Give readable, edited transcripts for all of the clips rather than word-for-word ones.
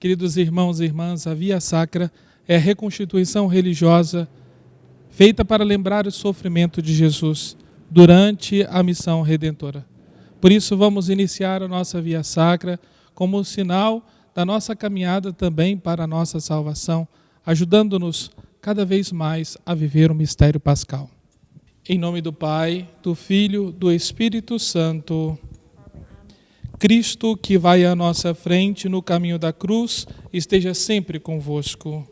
Queridos irmãos e irmãs, a Via Sacra é a reconstituição religiosa feita para lembrar o sofrimento de Jesus durante a missão redentora. Por isso vamos iniciar a nossa Via Sacra como um sinal da nossa caminhada também para a nossa salvação, ajudando-nos cada vez mais a viver o mistério pascal. Em nome do Pai, do Filho, do Espírito Santo. Cristo, que vai à nossa frente no caminho da cruz, esteja sempre convosco.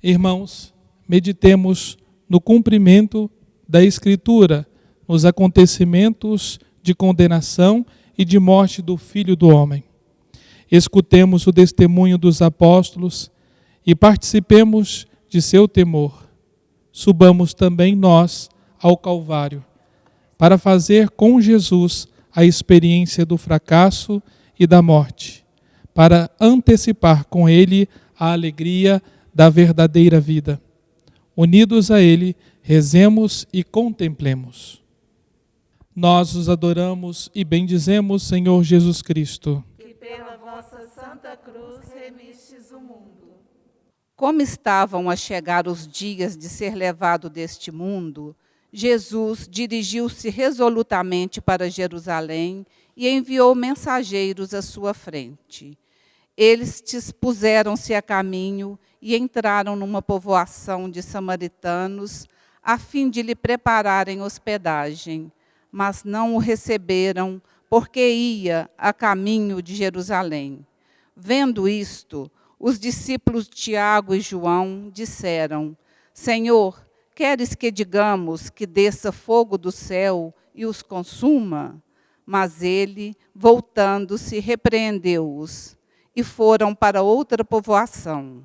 Irmãos, meditemos no cumprimento da Escritura, nos acontecimentos de condenação e de morte do Filho do Homem. Escutemos o testemunho dos apóstolos e participemos de seu temor. Subamos também nós ao Calvário, para fazer com Jesus a experiência do fracasso e da morte, para antecipar com Ele a alegria da verdadeira vida. Unidos a Ele, rezemos e contemplemos. Nós os adoramos e bendizemos, Senhor Jesus Cristo. Que pela vossa Santa Cruz remistes o mundo. Como estavam a chegar os dias de ser levado deste mundo, Jesus dirigiu-se resolutamente para Jerusalém e enviou mensageiros à sua frente. Eles dispuseram-se a caminho e entraram numa povoação de samaritanos, a fim de lhe prepararem hospedagem, mas não o receberam, porque ia a caminho de Jerusalém. Vendo isto, os discípulos Tiago e João disseram: Senhor, queres que digamos que desça fogo do céu e os consuma? Mas ele, voltando-se, repreendeu-os, e foram para outra povoação.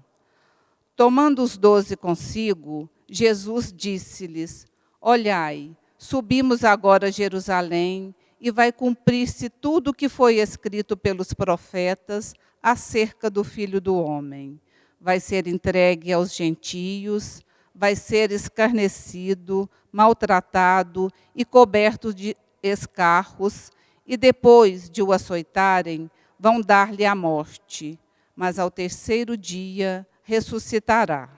Tomando os 12 consigo, Jesus disse-lhes: Olhai, subimos agora a Jerusalém, e vai cumprir-se tudo o que foi escrito pelos profetas acerca do Filho do Homem. Vai ser entregue aos gentios, vai ser escarnecido, maltratado e coberto de escarros, e depois de o açoitarem, vão dar-lhe a morte, mas ao terceiro dia ressuscitará.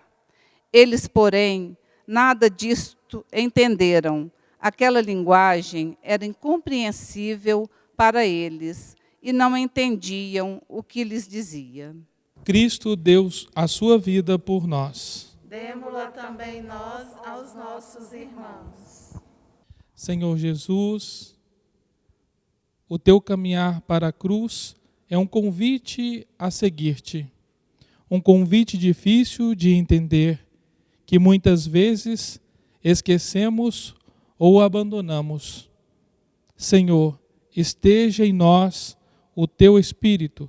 Eles, porém, nada disto entenderam. Aquela linguagem era incompreensível para eles, e não entendiam o que lhes dizia. Cristo deu a sua vida por nós. Demo-la também nós aos nossos irmãos. Senhor Jesus, o teu caminhar para a cruz é um convite a seguir-te. Um convite difícil de entender, que muitas vezes esquecemos ou abandonamos. Senhor, esteja em nós o teu Espírito,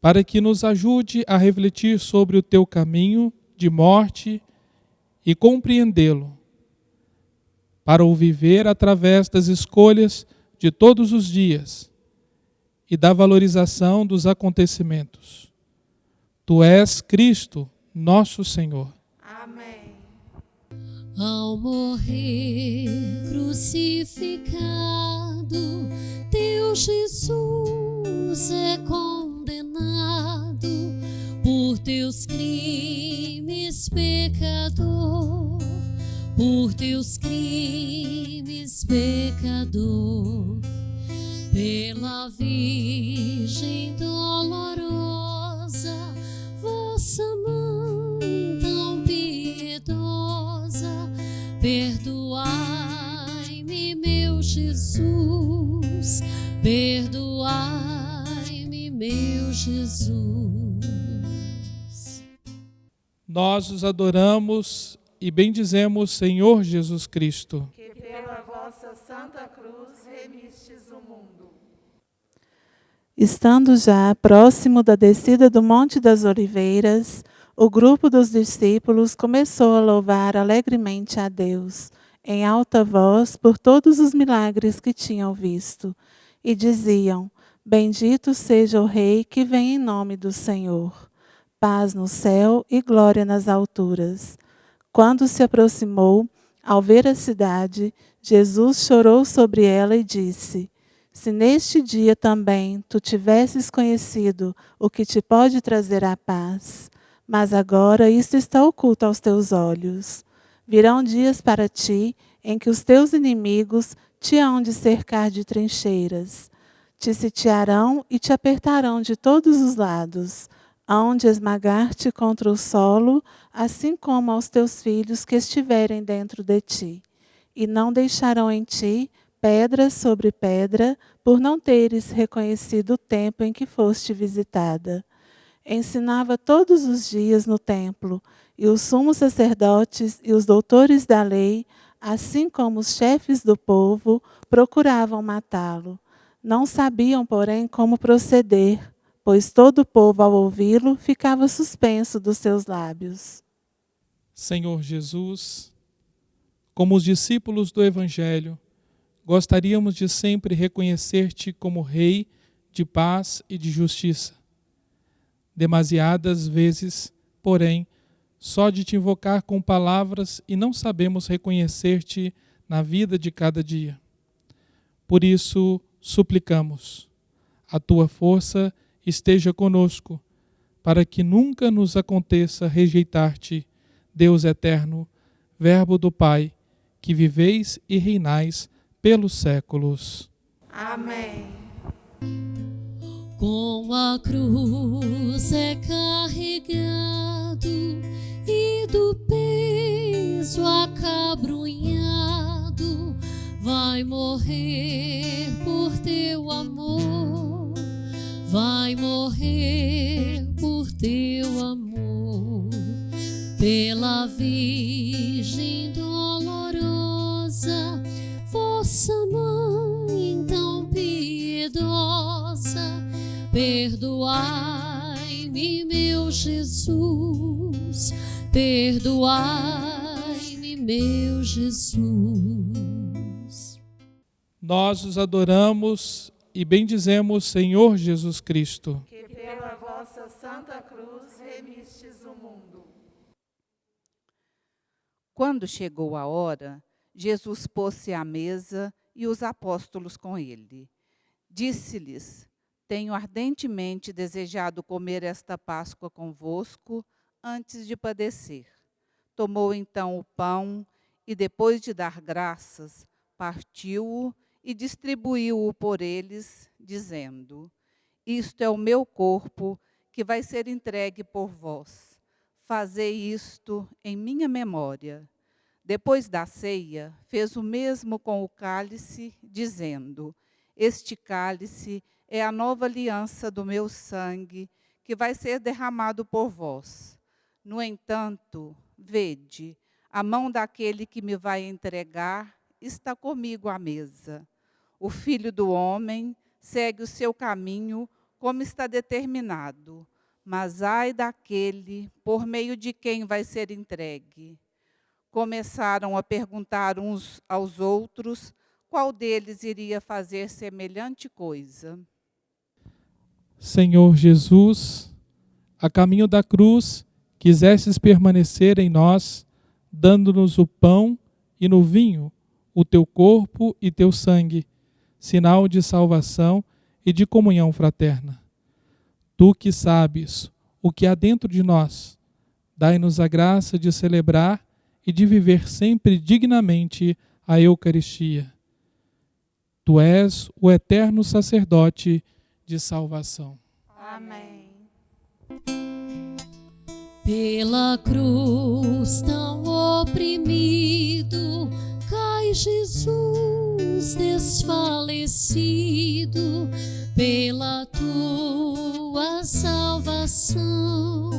para que nos ajude a refletir sobre o teu caminho de morte e compreendê-lo, para o viver através das escolhas de todos os dias e da valorização dos acontecimentos. Tu és Cristo, nosso Senhor. Amém. Ao morrer crucificado, teu Jesus é condenado por teus crimes, pecador, por teus crimes, pecador, pela Virgem dolorosa, vossa mãe tão piedosa, perdoai-me, meu Jesus, perdoai-me, meu Jesus. Nós os adoramos e bendizemos, Senhor Jesus Cristo. Que pela vossa Santa Cruz remistes o mundo. Estando já próximo da descida do Monte das Oliveiras, o grupo dos discípulos começou a louvar alegremente a Deus, em alta voz, por todos os milagres que tinham visto, e diziam: Bendito seja o Rei que vem em nome do Senhor. Paz no céu e glória nas alturas. Quando se aproximou, ao ver a cidade, Jesus chorou sobre ela e disse: Se neste dia também tu tivesses conhecido o que te pode trazer a paz, mas agora isto está oculto aos teus olhos. Virão dias para ti em que os teus inimigos te hão de cercar de trincheiras, te sitiarão e te apertarão de todos os lados, hão de esmagar-te contra o solo, assim como aos teus filhos que estiverem dentro de ti. E não deixarão em ti pedra sobre pedra, por não teres reconhecido o tempo em que foste visitada. Ensinava todos os dias no templo, e os sumos sacerdotes e os doutores da lei, assim como os chefes do povo, procuravam matá-lo. Não sabiam, porém, como proceder, pois todo o povo, ao ouvi-lo, ficava suspenso dos seus lábios. Senhor Jesus, como os discípulos do Evangelho, gostaríamos de sempre reconhecer-te como Rei de paz e de justiça. Demasiadas vezes, porém, só de te invocar com palavras e não sabemos reconhecer-te na vida de cada dia. Por isso, suplicamos, a tua força esteja conosco, para que nunca nos aconteça rejeitar-te, Deus eterno, Verbo do Pai, que viveis e reinais pelos séculos. Amém. Com a cruz é carregado e do peso acabrunhado, vai morrer por teu amor, vai morrer por teu amor, pela Virgem dolorosa, vossa mãe tão piedosa, perdoai-me, meu Jesus, perdoai-me, meu Jesus. Nós os adoramos e bendizemos, Senhor Jesus Cristo. Que pela vossa Santa Cruz remistes o mundo. Quando chegou a hora, Jesus pôs-se à mesa e os apóstolos com ele. Disse-lhes: tenho ardentemente desejado comer esta Páscoa convosco antes de padecer. Tomou então o pão e, depois de dar graças, partiu-o e distribuiu-o por eles, dizendo: isto é o meu corpo, que vai ser entregue por vós. Fazei isto em minha memória. Depois da ceia, fez o mesmo com o cálice, dizendo: este cálice é a nova aliança do meu sangue, que vai ser derramado por vós. No entanto, vede, a mão daquele que me vai entregar está comigo à mesa. O Filho do Homem segue o seu caminho como está determinado, mas ai daquele por meio de quem vai ser entregue. Começaram a perguntar uns aos outros qual deles iria fazer semelhante coisa. Senhor Jesus, a caminho da cruz, quisesses permanecer em nós, dando-nos o pão e no vinho, o teu corpo e teu sangue, sinal de salvação e de comunhão fraterna. Tu que sabes o que há dentro de nós, dai-nos a graça de celebrar e de viver sempre dignamente a Eucaristia. Tu és o eterno sacerdote de salvação. Amém. Pela cruz tão oprimido, cai Jesus desfalecido, pela tua salvação,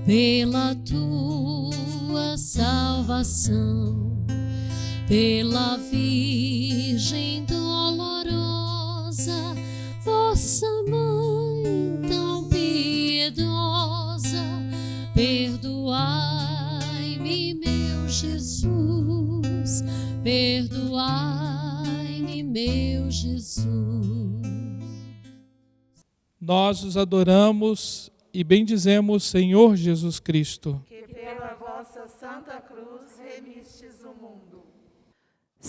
pela tua salvação, pela Virgem dolorosa, vossa mãe tão piedosa, perdoai-me, meu Jesus, perdoai-me, meu Jesus. Nós os adoramos e bendizemos, Senhor Jesus Cristo. Que pela vossa Santa Cruz remistes o mundo.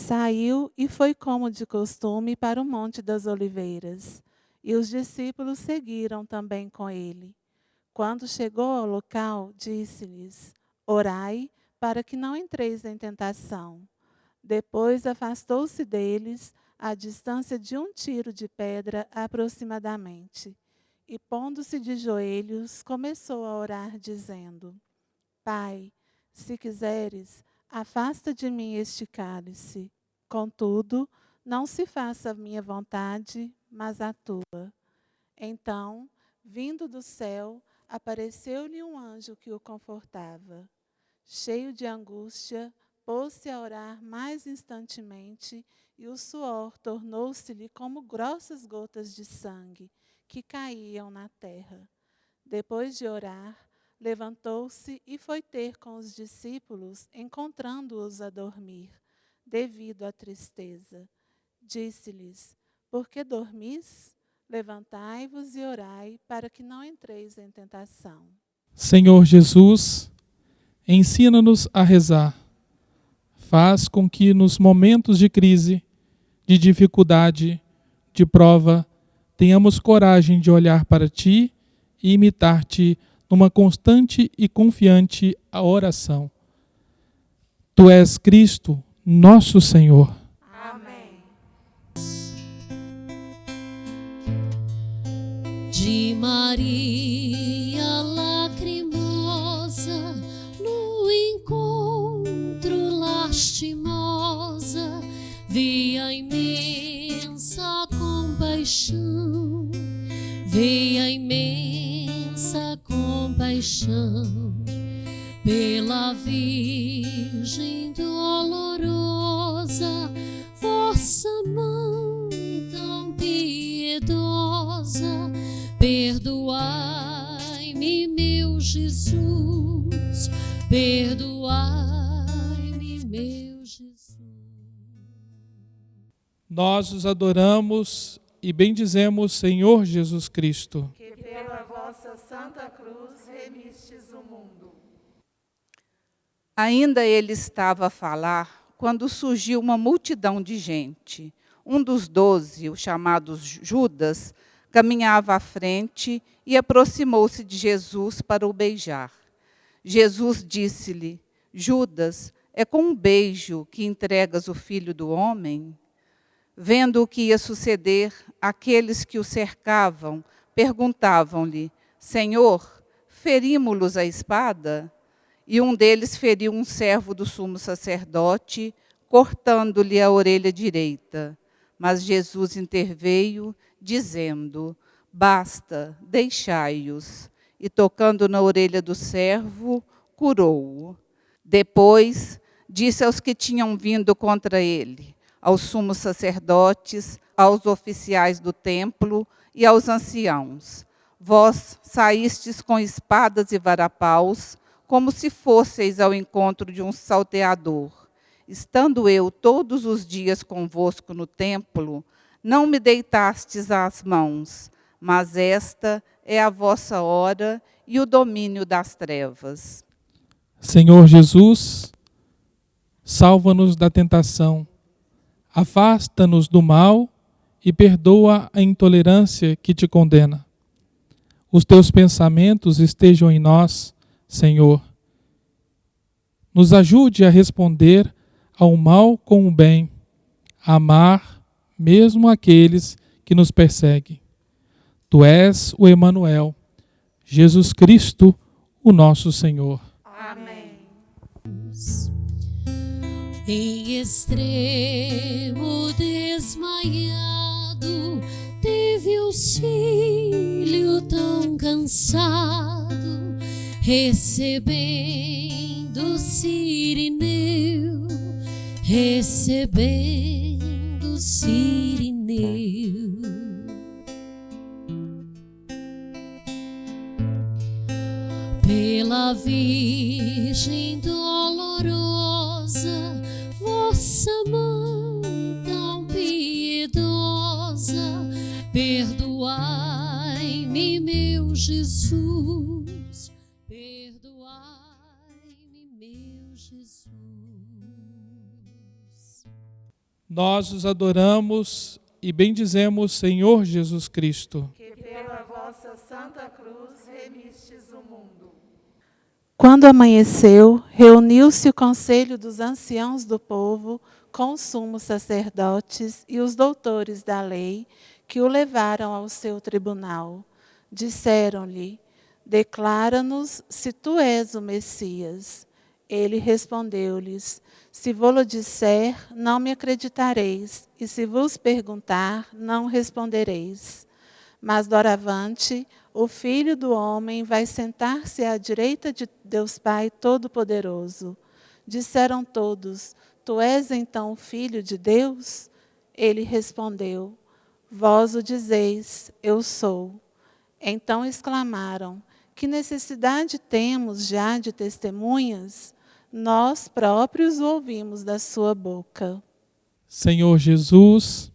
Saiu e foi como de costume para o Monte das Oliveiras, e os discípulos seguiram também com ele. Quando chegou ao local, disse-lhes: Orai, para que não entreis em tentação. Depois afastou-se deles, à distância de um tiro de pedra aproximadamente. E, pondo-se de joelhos, começou a orar, dizendo: Pai, se quiseres, afasta de mim este cálice. Contudo, não se faça a minha vontade, mas a tua. Então, vindo do céu, apareceu-lhe um anjo que o confortava. Cheio de angústia, pôs-se a orar mais instantemente, e o suor tornou-se-lhe como grossas gotas de sangue que caíam na terra. Depois de orar, levantou-se e foi ter com os discípulos, encontrando-os a dormir, devido à tristeza. Disse-lhes: Por que dormis? Levantai-vos e orai, para que não entreis em tentação. Senhor Jesus, ensina-nos a rezar. Faz com que nos momentos de crise, de dificuldade, de prova, tenhamos coragem de olhar para Ti e imitar-te numa constante e confiante oração. Tu és Cristo, nosso Senhor. Amém. De Maria lacrimosa, no encontro lastimosa, vi a imensa compaixão, vi a imensa compaixão, pela Virgem dolorosa, vossa mãe tão piedosa. Perdoai-me, meu Jesus, perdoai-me, meu Jesus. Nós os adoramos e bendizemos, Senhor Jesus Cristo. Que pela vossa Santa Cruz remistes o mundo. Ainda ele estava a falar, quando surgiu uma multidão de gente. Um dos 12, o chamado Judas, caminhava à frente e aproximou-se de Jesus para o beijar. Jesus disse-lhe: Judas, é com um beijo que entregas o Filho do Homem? Vendo o que ia suceder, aqueles que o cercavam perguntavam-lhe: Senhor, ferímo-los a espada? E um deles feriu um servo do sumo sacerdote, cortando-lhe a orelha direita. Mas Jesus interveio, dizendo: Basta, deixai-os. E tocando na orelha do servo, curou-o. Depois, disse aos que tinham vindo contra ele, aos sumos sacerdotes, aos oficiais do templo e aos anciãos: Vós saístes com espadas e varapaus, como se fosseis ao encontro de um salteador. Estando eu todos os dias convosco no templo, não me deitastes às mãos, mas esta é a vossa hora e o domínio das trevas. Senhor Jesus, salva-nos da tentação, afasta-nos do mal e perdoa a intolerância que te condena. Os teus pensamentos estejam em nós, Senhor. Nos ajude a responder ao mal com o bem, a amar mesmo aqueles que nos perseguem. Tu és o Emanuel, Jesus Cristo, o nosso Senhor. Amém. Em extremo desmaiado, teve auxílio tão cansado, recebendo Cirineu, recebendo Cirineu. Pela Virgem dolorosa, vossa mãe tão piedosa, perdoai-me, meu Jesus, perdoai-me, meu Jesus. Nós os adoramos e bendizemos, Senhor Jesus Cristo. que pela vossa Santa Cruz remistes o mundo. Quando amanheceu, reuniu-se o conselho dos anciãos do povo com os sumos sacerdotes e os doutores da lei, que o levaram ao seu tribunal. Disseram-lhe: declara-nos se tu és o Messias. Ele respondeu-lhes: se vou-lo disser, não me acreditareis, e se vos perguntar, não respondereis. Mas doravante, o Filho do Homem vai sentar-se à direita de Deus Pai Todo-Poderoso. Disseram todos: tu és então o Filho de Deus? Ele respondeu: vós o dizeis, eu sou. Então exclamaram: que necessidade temos já de testemunhas? Nós próprios o ouvimos da sua boca. Senhor Jesus,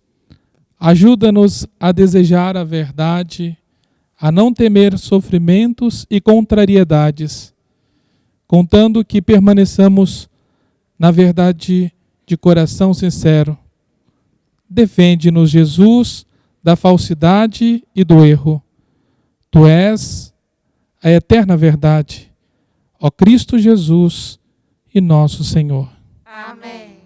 ajuda-nos a desejar a verdade, a não temer sofrimentos e contrariedades, contando que permaneçamos na verdade de coração sincero. Defende-nos, Jesus, da falsidade e do erro. Tu és a eterna verdade, ó Cristo Jesus e nosso Senhor. Amém.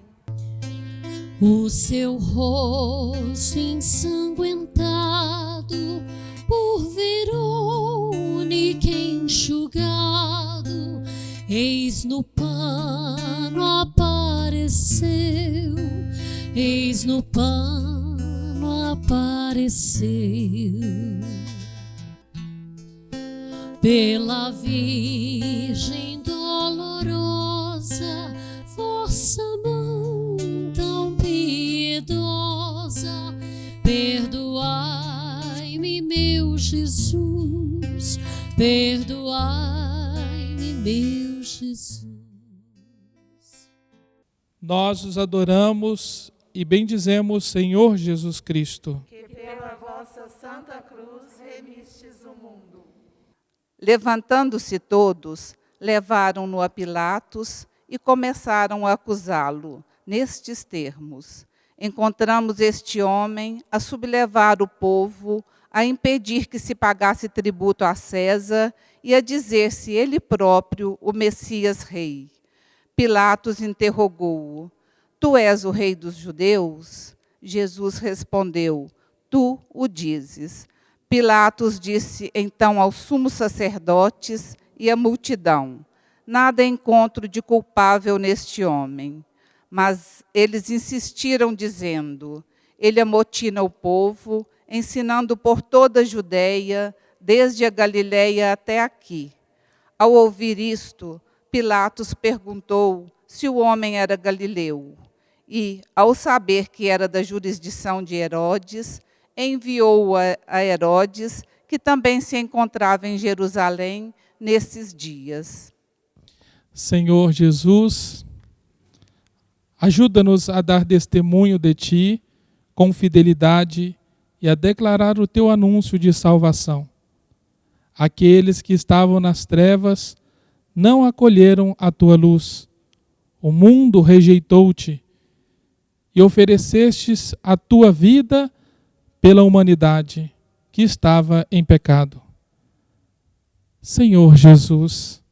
O seu rosto ensanguentado por Verônica enxugado, eis no pano apareceu, eis no pano apareceu. Pela Virgem dolorosa, vossa mão tão piedosa, perdoai-me, meu Jesus, perdoai-me, meu Jesus. Nós os adoramos e bendizemos, Senhor Jesus Cristo. Que pela vossa Santa Cruz remistes o mundo. Levantando-se todos, levaram-no a Pilatos e começaram a acusá-lo, nestes termos: encontramos este homem a sublevar o povo, a impedir que se pagasse tributo a César e a dizer-se ele próprio o Messias rei. Pilatos interrogou-o: tu és o rei dos judeus? Jesus respondeu: tu o dizes. Pilatos disse então aos sumos sacerdotes e à multidão: nada encontro de culpável neste homem. Mas eles insistiram, dizendo: ele amotina o povo, ensinando por toda a Judeia, desde a Galileia até aqui. Ao ouvir isto, Pilatos perguntou se o homem era galileu. E, ao saber que era da jurisdição de Herodes, enviou-o a Herodes, que também se encontrava em Jerusalém nesses dias. Senhor Jesus, ajuda-nos a dar testemunho de Ti com fidelidade e a declarar o Teu anúncio de salvação. Aqueles que estavam nas trevas não acolheram a Tua luz. O mundo rejeitou-Te e oferecestes a Tua vida pela humanidade que estava em pecado. Senhor Jesus,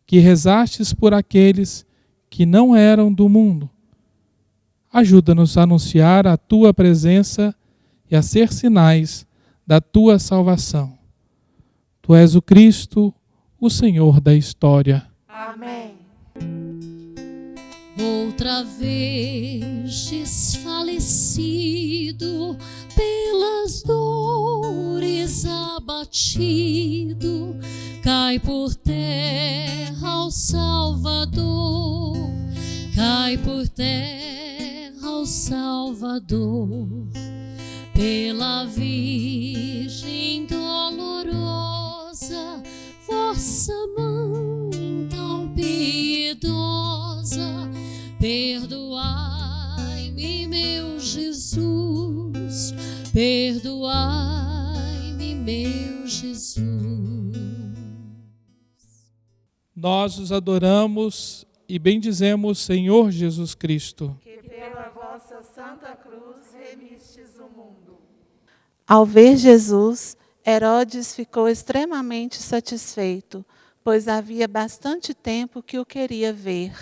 que rezastes por aqueles que não eram do mundo, ajuda-nos a anunciar a Tua presença e a ser sinais da Tua salvação. Tu és o Cristo, o Senhor da história. Amém. Outra vez desfalecido, pelas dores abatido, cai por terra o Salvador, cai por terra o Salvador. Pela Virgem dolorosa, vossa mão tão piedosa, perdoai-me, meu Jesus, perdoai-me, meu Jesus. Nós os adoramos e bendizemos, Senhor Jesus Cristo. Que pela vossa vossa santa cruz remistes o mundo. Ao ver Jesus, Herodes ficou extremamente satisfeito, pois havia bastante tempo que o queria ver,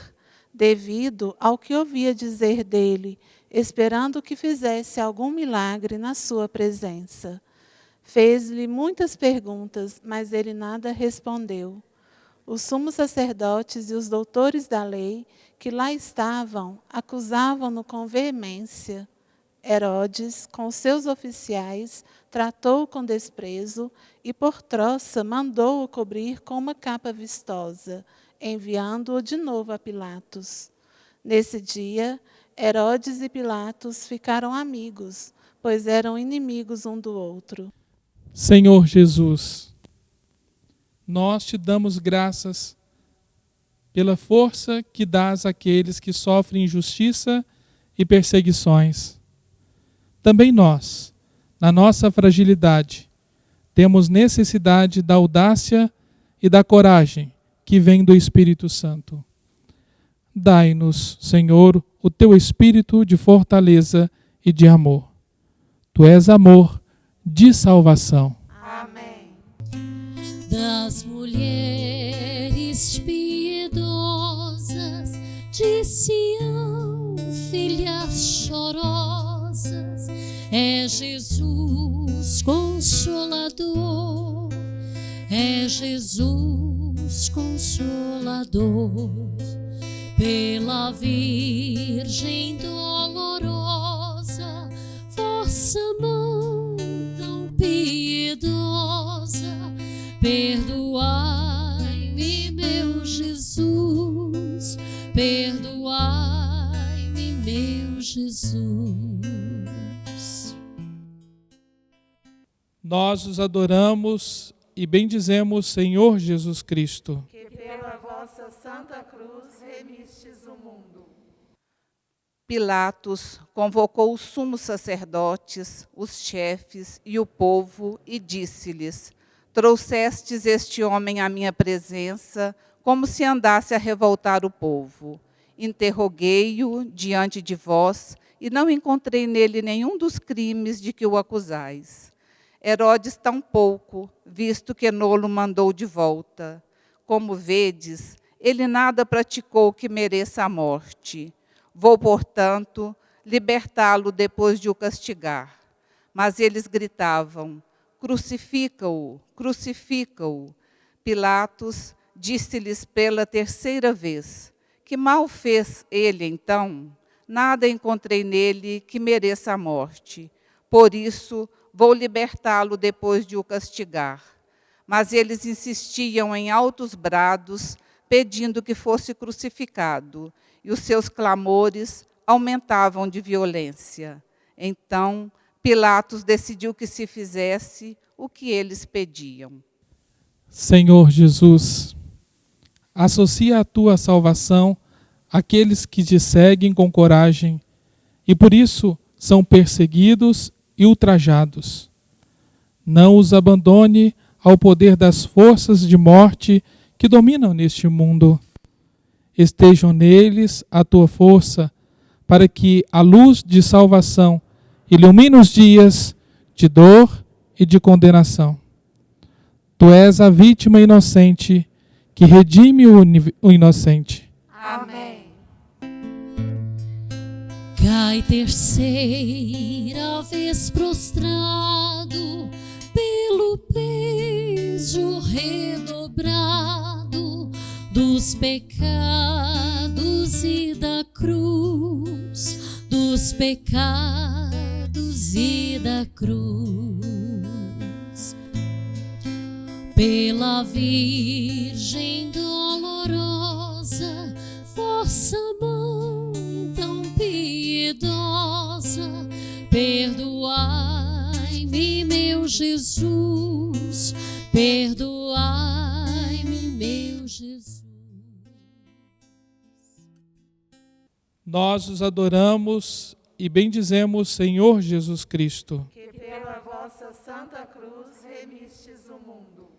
devido ao que ouvia dizer dele, esperando que fizesse algum milagre na sua presença. Fez-lhe muitas perguntas, mas ele nada respondeu. Os sumos sacerdotes e os doutores da lei, que lá estavam, acusavam-no com veemência. Herodes, com seus oficiais, tratou-o com desprezo e, por troça, mandou-o cobrir com uma capa vistosa, enviando-o de novo a Pilatos. Nesse dia, Herodes e Pilatos ficaram amigos, pois eram inimigos um do outro. Senhor Jesus, nós te damos graças pela força que dás àqueles que sofrem injustiça e perseguições. Também nós, na nossa fragilidade, temos necessidade da audácia e da coragem que vem do Espírito Santo. Dai-nos, Senhor, o teu espírito de fortaleza e de amor. Tu és amor de salvação. Amém. Das mulheres piedosas de Sião, filhas chorosas, é Jesus Consolador, é Jesus Consolador, pela Virgem dolorosa, vossa mão tão piedosa, perdoai-me, meu Jesus, perdoai-me, meu Jesus. Nós os adoramos e bendizemos, Senhor Jesus Cristo. Que pela vossa santa cruz remistes o mundo. Pilatos convocou os sumos sacerdotes, os chefes e o povo e disse-lhes: trouxestes este homem à minha presença, como se andasse a revoltar o povo. Interroguei-o diante de vós e não encontrei nele nenhum dos crimes de que o acusais. Herodes tampouco, visto que nolo mandou de volta. Como vedes, ele nada praticou que mereça a morte. Vou, portanto, libertá-lo depois de o castigar. Mas eles gritavam: crucifica-o, crucifica-o. Pilatos disse-lhes pela terceira vez: que mal fez ele, então? Nada encontrei nele que mereça a morte. Por isso, vou libertá-lo depois de o castigar. Mas eles insistiam em altos brados, pedindo que fosse crucificado, e os seus clamores aumentavam de violência. Então, Pilatos decidiu que se fizesse o que eles pediam. Senhor Jesus, associa a tua salvação àqueles que te seguem com coragem e por isso são perseguidos e ultrajados. Não os abandone ao poder das forças de morte que dominam neste mundo. Estejam neles a tua força, para que a luz de salvação ilumine os dias de dor e de condenação. Tu és a vítima inocente que redime o inocente. Amém. Cai terceira vez prostrado pelo peso redobrado dos pecados e da cruz, dos pecados e da cruz. Pela Virgem dolorosa, vossa mão tão piedosa, perdoai-me, meu Jesus, perdoai-me, meu Jesus. Nós os adoramos e bendizemos, Senhor Jesus Cristo. Que pela vossa santa cruz remistes o mundo.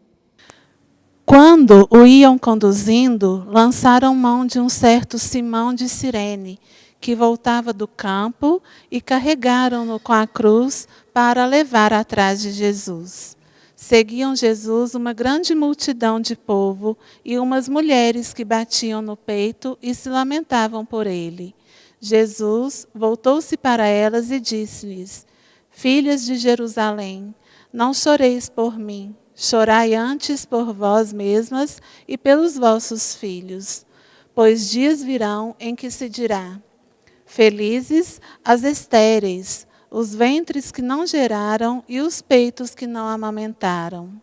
Quando o iam conduzindo, lançaram mão de um certo Simão de Cirene, que voltava do campo, e carregaram-no com a cruz para levar atrás de Jesus. Seguiam Jesus uma grande multidão de povo e umas mulheres que batiam no peito e se lamentavam por ele. Jesus voltou-se para elas e disse-lhes: Filhas de Jerusalém, não choreis por mim, chorai antes por vós mesmas e pelos vossos filhos. Pois dias virão em que se dirá: Felizes as estéreis, os ventres que não geraram e os peitos que não amamentaram.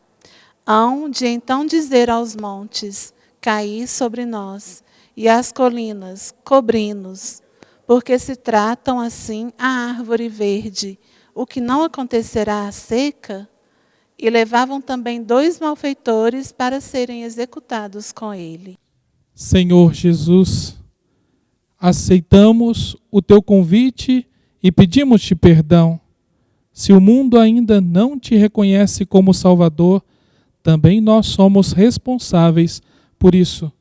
Hão de então dizer aos montes: Caí sobre nós, e às colinas: Cobri-nos, porque se tratam assim a árvore verde, o que não acontecerá à seca? E levavam também 2 malfeitores para serem executados com ele. Senhor Jesus, aceitamos o teu convite e pedimos-te perdão. Se o mundo ainda não te reconhece como Salvador, também nós somos responsáveis por isso,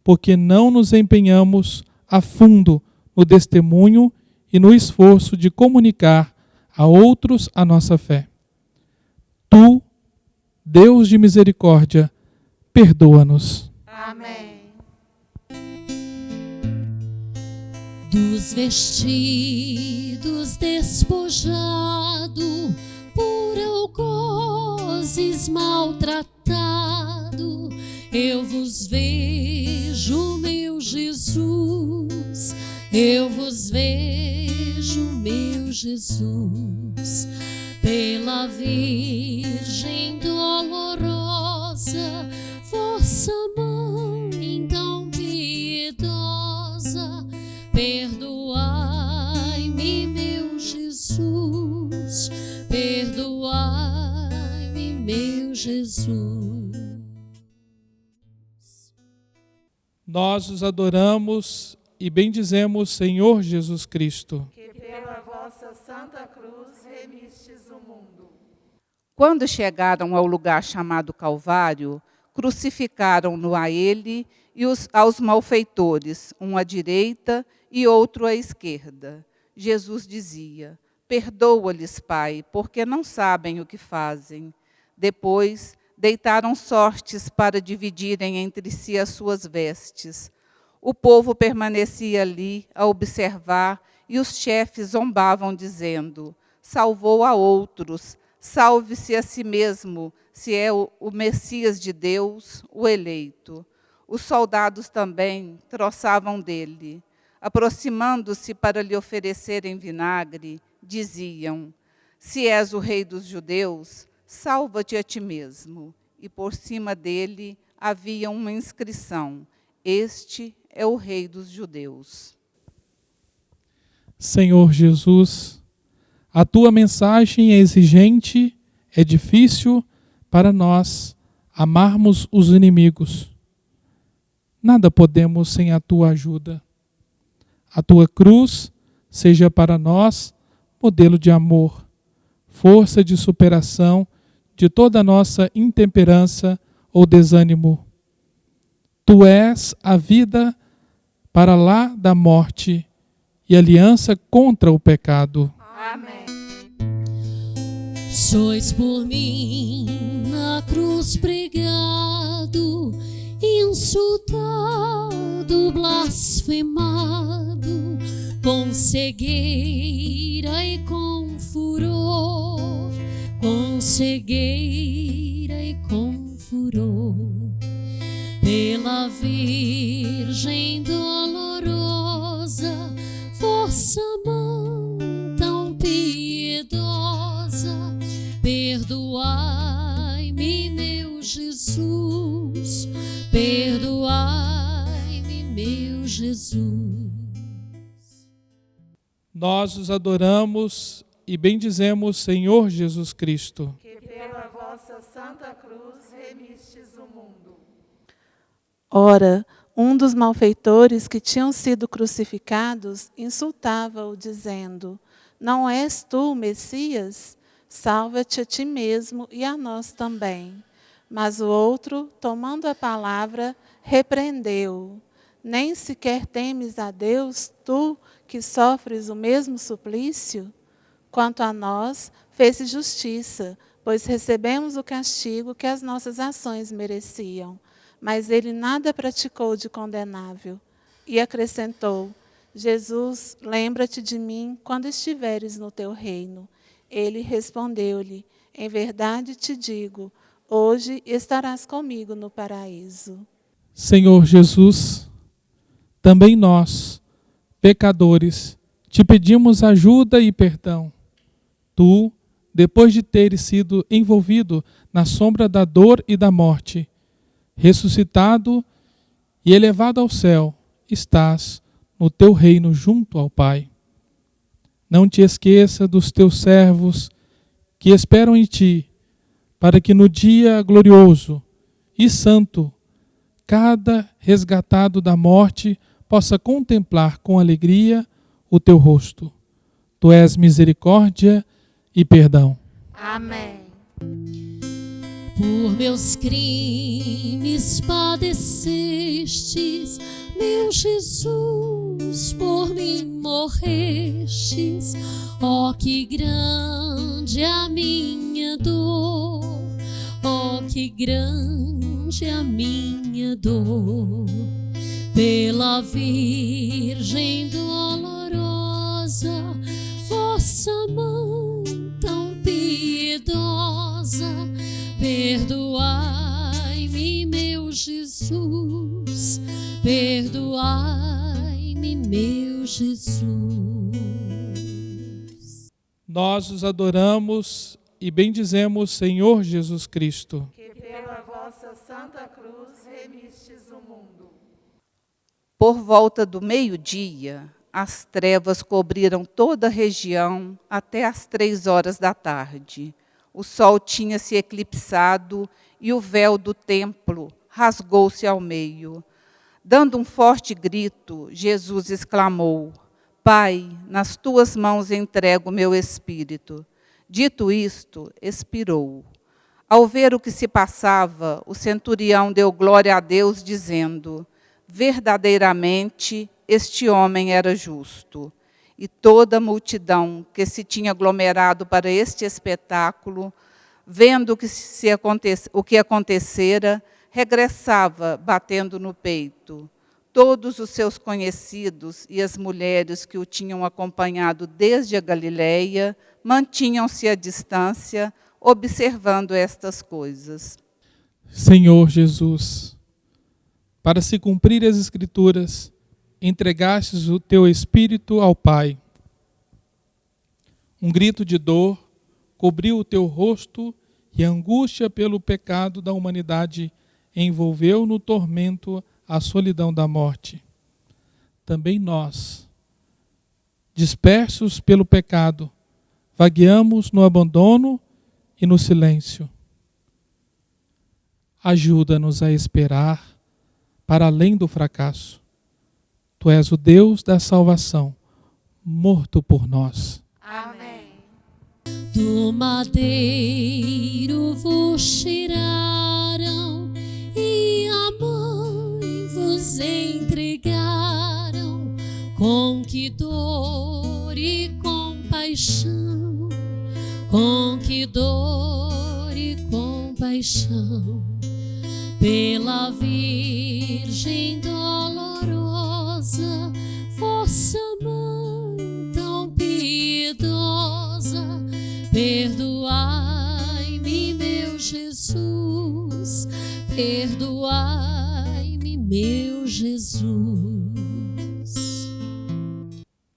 porque não nos empenhamos a fundo no testemunho e no esforço de comunicar a outros a nossa fé. Tu, Deus de misericórdia, perdoa-nos. Amém. Dos vestidos despojado, por algozes maltratado, eu vos vejo, meu Jesus, eu vos vejo, meu Jesus, pela Virgem dolorosa, vossa mãe tão piedosa, perdoai-me, meu Jesus, perdoai-me, meu Jesus. Nós os adoramos e bendizemos, Senhor Jesus Cristo. Que pela vossa Santa Cruz remistes o mundo. Quando chegaram ao lugar chamado Calvário, crucificaram-no a ele e aos malfeitores, um à direita e outro à esquerda. Jesus dizia: Perdoa-lhes, Pai, porque não sabem o que fazem. Depois, deitaram sortes para dividirem entre si as suas vestes. O povo permanecia ali a observar e os chefes zombavam, dizendo: Salvou a outros, salve-se a si mesmo, se é o Messias de Deus, o eleito. Os soldados também troçavam dele. Aproximando-se para lhe oferecerem vinagre, diziam: Se és o rei dos judeus, salva-te a ti mesmo. E por cima dele havia uma inscrição: Este é o rei dos judeus. Senhor Jesus, a tua mensagem é exigente, é difícil para nós amarmos os inimigos. Nada podemos sem a tua ajuda. A tua cruz seja para nós modelo de amor, força de superação de toda a nossa intemperança ou desânimo. Tu és a vida para lá da morte e aliança contra o pecado. Amém. Sois por mim na cruz pregado, insultado, blasfemado, com cegueira e com furor, com cegueira e com furor, pela Virgem dolorosa, vossa mão tão piedosa, perdoai-me, meu Jesus, perdoai-me, meu Jesus. Nós os adoramos e bendizemos, Senhor Jesus Cristo. Que pela vossa Santa Cruz remistes o mundo. Ora, um dos malfeitores que tinham sido crucificados insultava-o, dizendo: Não és tu o Messias? Salva-te a ti mesmo e a nós também. Mas o outro, tomando a palavra, repreendeu-o. Nem sequer temes a Deus, tu que sofres o mesmo suplício? Quanto a nós, fez justiça, pois recebemos o castigo que as nossas ações mereciam. Mas ele nada praticou de condenável. E acrescentou: Jesus, lembra-te de mim quando estiveres no teu reino. Ele respondeu-lhe: em verdade te digo, hoje estarás comigo no paraíso. Senhor Jesus, também nós, pecadores, te pedimos ajuda e perdão. Tu, depois de teres sido envolvido na sombra da dor e da morte, ressuscitado e elevado ao céu, estás no teu reino junto ao Pai. Não te esqueça dos teus servos que esperam em ti, para que no dia glorioso e santo, cada resgatado da morte possa contemplar com alegria o teu rosto. Tu és misericórdia e perdão. Amém. Por meus crimes padecestes, meu Jesus, por mim morrestes. Ó, que grande a minha dor, ó, que grande a minha dor. Pela Virgem dolorosa, vossa mãe tão piedosa, perdoai-me, meu Jesus, perdoai-me, meu Jesus. Nós os adoramos e bendizemos, Senhor Jesus Cristo. Que pela vossa Santa Cruz remistes o mundo. Por volta do meio-dia, as trevas cobriram toda a região até às 3 horas da tarde. O sol tinha se eclipsado e o véu do templo rasgou-se ao meio. Dando um forte grito, Jesus exclamou: Pai, nas tuas mãos entrego o meu espírito. Dito isto, expirou. Ao ver o que se passava, o centurião deu glória a Deus, dizendo: verdadeiramente, este homem era justo. E toda a multidão que se tinha aglomerado para este espetáculo, vendo o que acontecera, regressava batendo no peito. Todos os seus conhecidos e as mulheres que o tinham acompanhado desde a Galileia mantinham-se à distância, observando estas coisas. Senhor Jesus, para se cumprir as Escrituras, entregastes o teu Espírito ao Pai. Um grito de dor cobriu o teu rosto e a angústia pelo pecado da humanidade envolveu no tormento a solidão da morte. Também nós, dispersos pelo pecado, vagueamos no abandono e no silêncio. Ajuda-nos a esperar para além do fracasso. Tu és o Deus da salvação, morto por nós. Amém. Do madeiro vos tiraram e a mãe vos entregaram. Com que dor e compaixão, com que dor e compaixão, pela Virgem dolorosa, vossa mãe tão piedosa, perdoai-me, meu Jesus, perdoai-me, meu Jesus.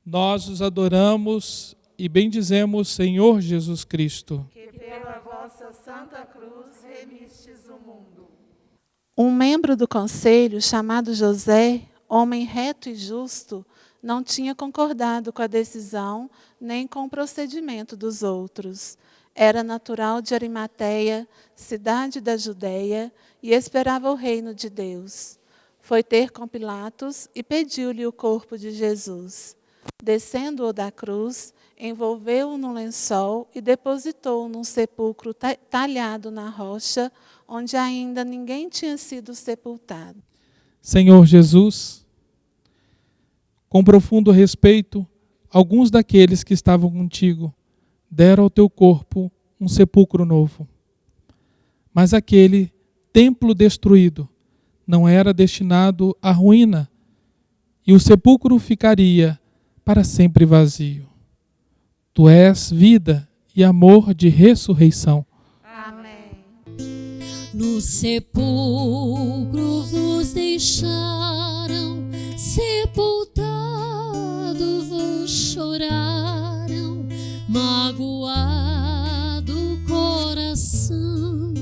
Nós os adoramos e bendizemos, Senhor Jesus Cristo. Que pela vossa Santa Cruz remistes o mundo. Um membro do conselho, chamado José, homem reto e justo, não tinha concordado com a decisão nem com o procedimento dos outros. Era natural de Arimateia, cidade da Judéia, e esperava o reino de Deus. Foi ter com Pilatos e pediu-lhe o corpo de Jesus. Descendo-o da cruz, envolveu-o num lençol e depositou-o num sepulcro talhado na rocha, onde ainda ninguém tinha sido sepultado. Senhor Jesus, Com profundo respeito, alguns daqueles que estavam contigo deram ao teu corpo um sepulcro novo. Mas aquele templo destruído não era destinado à ruína, e o sepulcro ficaria para sempre vazio. Tu és vida e amor de ressurreição. Amém. No sepulcro vos deixaram, sepultado vos choraram, magoado coração,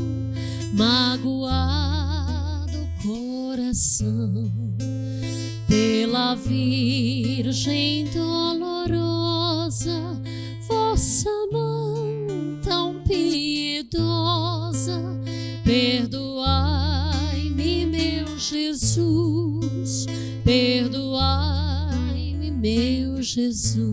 pela Virgem dolorosa, vossa mão tão piedosa, perdoai-me, meu Jesus, perdoai-me, meu Jesus.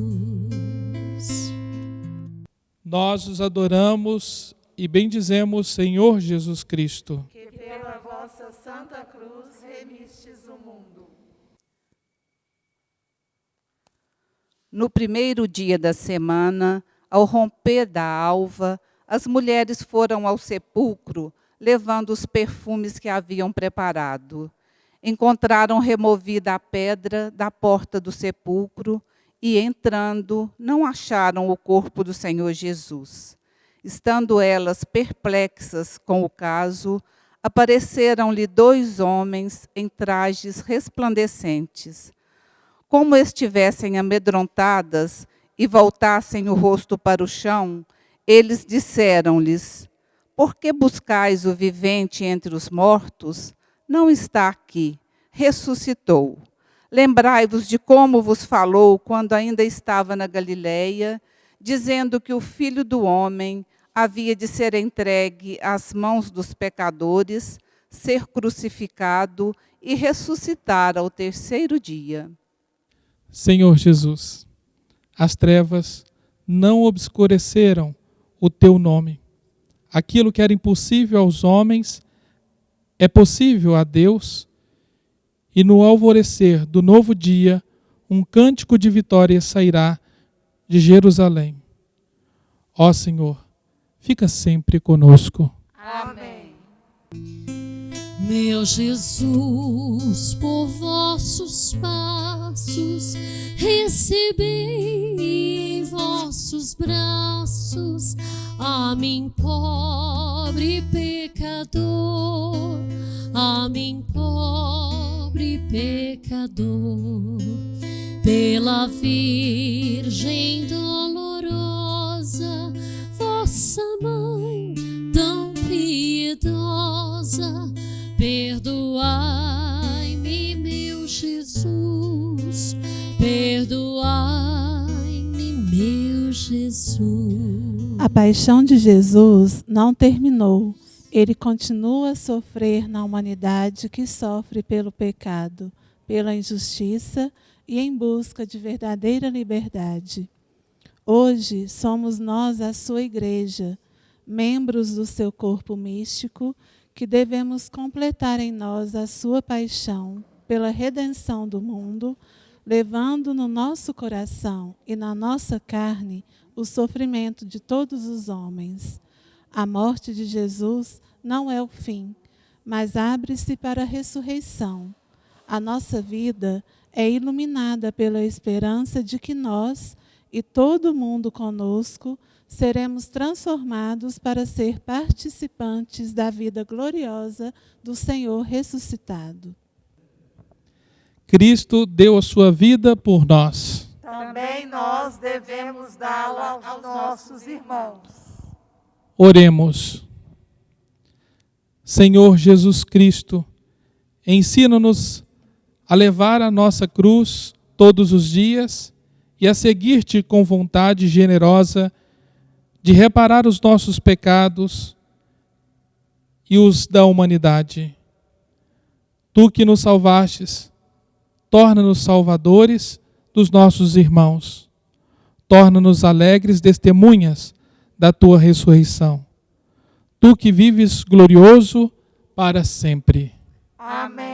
Nós os adoramos e bendizemos, Senhor Jesus Cristo. Que pela vossa Santa Cruz remistes o mundo. No primeiro dia da semana, ao romper da alva, as mulheres foram ao sepulcro, levando os perfumes que haviam preparado. Encontraram removida a pedra da porta do sepulcro e, entrando, não acharam o corpo do Senhor Jesus. Estando elas perplexas com o caso, apareceram-lhe 2 homens em trajes resplandecentes. Como estivessem amedrontadas e voltassem o rosto para o chão, eles disseram-lhes: por que buscais o vivente entre os mortos? Não está aqui, ressuscitou. Lembrai-vos de como vos falou quando ainda estava na Galileia, dizendo que o Filho do Homem havia de ser entregue às mãos dos pecadores, ser crucificado e ressuscitar ao 3º dia. Senhor Jesus, as trevas não obscureceram o teu nome. Aquilo que era impossível aos homens é possível a Deus, e no alvorecer do novo dia, um cântico de vitória sairá de Jerusalém. Ó Senhor, fica sempre conosco. Amém. Meu Jesus, por vossos passos, recebei em vossos braços a mim, pobre pecador, a mim, pobre pecador. Pela Virgem dolorosa, vossa mãe tão piedosa, perdoai-me, meu Jesus, perdoai-me, meu Jesus. A paixão de Jesus não terminou. Ele continua a sofrer na humanidade que sofre pelo pecado, pela injustiça e em busca de verdadeira liberdade. Hoje somos nós, a sua igreja, membros do seu corpo místico, que devemos completar em nós a sua paixão pela redenção do mundo, levando no nosso coração e na nossa carne o sofrimento de todos os homens. A morte de Jesus não é o fim, mas abre-se para a ressurreição. A nossa vida é iluminada pela esperança de que nós e todo mundo conosco seremos transformados para ser participantes da vida gloriosa do Senhor ressuscitado. Cristo deu a sua vida por nós. Também nós devemos dá-la aos nossos irmãos. Oremos. Senhor Jesus Cristo, ensina-nos a levar a nossa cruz todos os dias e a seguir-te com vontade generosa de reparar os nossos pecados e os da humanidade. Tu que nos salvastes, torna-nos salvadores dos nossos irmãos. Torna-nos alegres testemunhas da tua ressurreição. Tu que vives glorioso para sempre. Amém.